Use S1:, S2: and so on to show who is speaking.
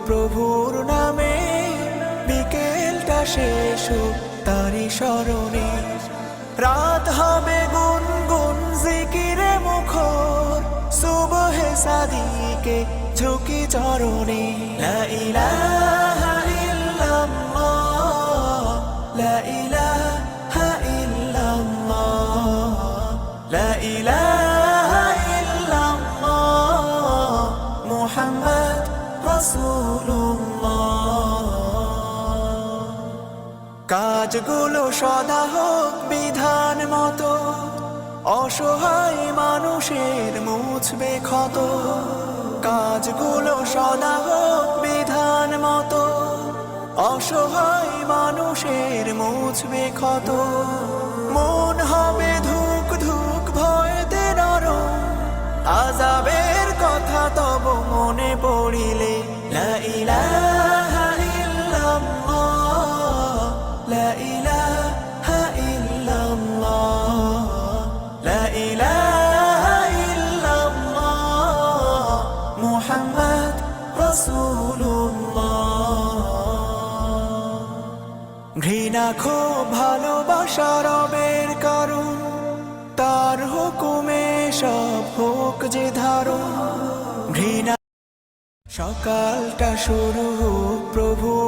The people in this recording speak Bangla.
S1: প্রভুর নামে বিকেলটা শেষ হোক তারি স্মরণে, রাত হবে গুনগুন জিকিরে মুখর, সুবহে সাদিকে ঝুঁকি চরণে। লা ইলাহা ইল্লাল্লাহ, লা ইলাহা ইল্লাল্লাহ, লা ইলাহা ইল্লাল্লাহ, মুহাম্মদ রাসূলুল্লাহ। কাজগুলো সদা হোক বিধান মতো, অসহায় মানুষের মুছবে ক্ষত। কাজগুলো সদা হোক বিধান মতো, অসহায় মানুষের মুছবে ক্ষত। মন হবে ধুক ধুক ভয়েতে নরম, আযাবের কথা তব মনে পড়িলে। লা ইলাহা ইল্লাল্লাহ, লা ইলাহা ইল্লাল্লাহ, লা ইলাহা ইল্লাল্লাহ, মুহাম্মদ রাসূলুল্লাহ। ঘৃণা ক্ষোভ ভালোবাসা রবের কারণ, তার হুকুমে সব হোক যে ধারণ। ঘৃণা সকালটা শুরু হোক প্রভুর